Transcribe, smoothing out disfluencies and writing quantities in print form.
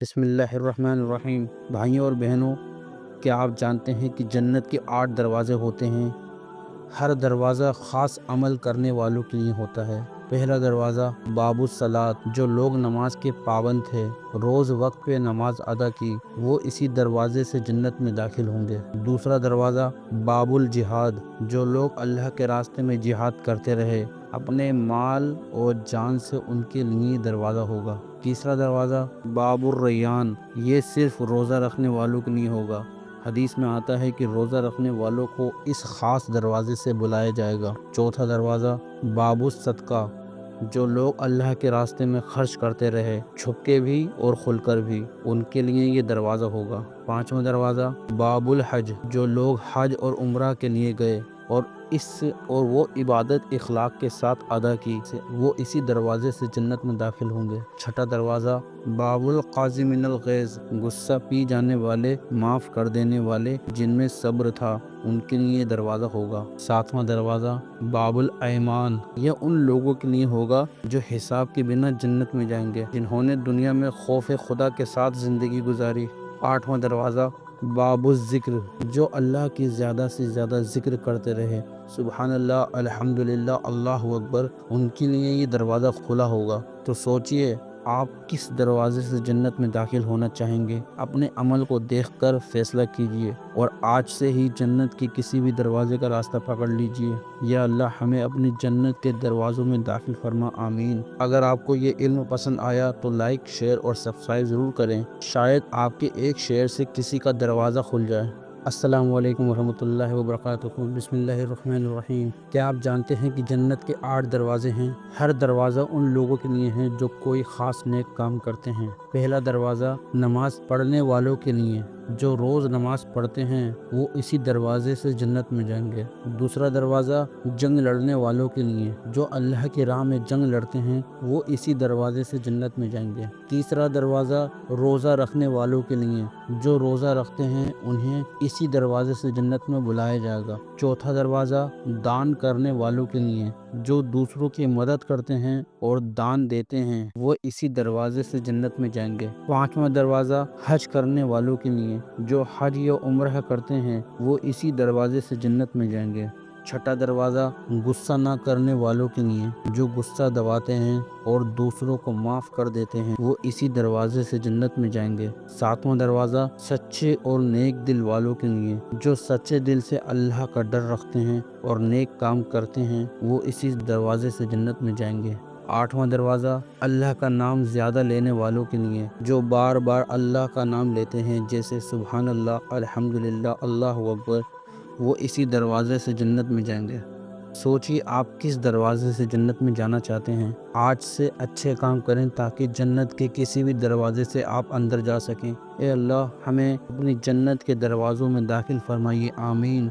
بسم اللہ الرحمن الرحیم۔ بھائیوں اور بہنوں، کیا آپ جانتے ہیں کہ جنت کے 8 دروازے ہوتے ہیں؟ ہر دروازہ خاص عمل کرنے والوں کے لیے ہوتا ہے۔ پہلا دروازہ باب الصلاۃ، جو لوگ نماز کے پابند تھے، روز وقت پہ نماز ادا کی، وہ اسی دروازے سے جنت میں داخل ہوں گے۔ دوسرا دروازہ باب الجہاد، جو لوگ اللہ کے راستے میں جہاد کرتے رہے، اپنے مال اور جان سے، ان کے لیے دروازہ ہوگا۔ تیسرا دروازہ باب الریان، یہ صرف روزہ رکھنے والوں کے لیے ہوگا۔ حدیث میں آتا ہے کہ روزہ رکھنے والوں کو اس خاص دروازے سے بلایا جائے گا۔ چوتھا دروازہ باب الصدقہ، جو لوگ اللہ کے راستے میں خرچ کرتے رہے، چھپ کے بھی اور کھل کر بھی، ان کے لیے یہ دروازہ ہوگا۔ پانچواں دروازہ باب الحج، جو لوگ حج اور عمرہ کے لیے گئے اور وہ عبادت اخلاق کے ساتھ ادا کی، وہ اسی دروازے سے جنت میں داخل ہوں گے۔ چھٹا دروازہ باب القاظمین الغیظ، غصہ پی جانے والے، معاف کر دینے والے، جن میں صبر تھا، ان کے لیے دروازہ ہوگا۔ ساتواں دروازہ باب الایمان، یہ ان لوگوں کے لیے ہوگا جو حساب کے بنا جنت میں جائیں گے، جنہوں نے دنیا میں خوف خدا کے ساتھ زندگی گزاری۔ آٹھواں دروازہ باب الذکر، جو اللہ کی زیادہ سے زیادہ ذکر کرتے رہے، سبحان اللہ، الحمدللہ، اللہ اکبر، ان کے لیے یہ دروازہ کھلا ہوگا۔ تو سوچئے، آپ کس دروازے سے جنت میں داخل ہونا چاہیں گے؟ اپنے عمل کو دیکھ کر فیصلہ کیجئے اور آج سے ہی جنت کے کسی بھی دروازے کا راستہ پکڑ لیجئے۔ یا اللہ ہمیں اپنی جنت کے دروازوں میں داخل فرما، آمین۔ اگر آپ کو یہ علم پسند آیا تو لائک، شیئر اور سبسکرائب ضرور کریں، شاید آپ کے ایک شیئر سے کسی کا دروازہ کھل جائے۔ السلام علیکم ورحمۃ اللہ وبرکاتہ۔ بسم اللہ الرحمن الرحیم۔ کیا آپ جانتے ہیں کہ جنت کے 8 دروازے ہیں؟ ہر دروازہ ان لوگوں کے لیے ہے جو کوئی خاص نیک کام کرتے ہیں۔ پہلا دروازہ نماز پڑھنے والوں کے لیے، جو روز نماز پڑھتے ہیں، وہ اسی دروازے سے جنت میں جائیں گے۔ دوسرا دروازہ جنگ لڑنے والوں کے لیے، جو اللہ کی راہ میں جنگ لڑتے ہیں، وہ اسی دروازے سے جنت میں جائیں گے۔ تیسرا دروازہ روزہ رکھنے والوں کے لیے، جو روزہ رکھتے ہیں، انہیں اسی دروازے سے جنت میں بلایا جائے گا۔ چوتھا دروازہ دان کرنے والوں کے لیے، جو دوسروں کی مدد کرتے ہیں اور دان دیتے ہیں، وہ اسی دروازے سے جنت میں جائیں گے۔ پانچواں دروازہ حج کرنے والوں کے لیے، جو حج یا عمرہ کرتے ہیں، وہ اسی دروازے سے جنت میں جائیں گے۔ چھٹا دروازہ غصہ نہ کرنے والوں کے لیے، جو غصہ دباتے ہیں اور دوسروں کو معاف کر دیتے ہیں، وہ اسی دروازے سے جنت میں جائیں گے۔ ساتواں دروازہ سچے اور نیک دل والوں کے لیے، جو سچے دل سے اللہ کا ڈر رکھتے ہیں اور نیک کام کرتے ہیں، وہ اسی دروازے سے جنت میں جائیں گے۔ آٹھواں دروازہ اللہ کا نام زیادہ لینے والوں کے لیے، جو بار بار اللہ کا نام لیتے ہیں، جیسے سبحان اللہ، الحمدللہ، اللہ اکبر، وہ اسی دروازے سے جنت میں جائیں گے۔ سوچئے، آپ کس دروازے سے جنت میں جانا چاہتے ہیں؟ آج سے اچھے کام کریں تاکہ جنت کے کسی بھی دروازے سے آپ اندر جا سکیں۔ اے اللہ، ہمیں اپنی جنت کے دروازوں میں داخل فرمائیے، آمین۔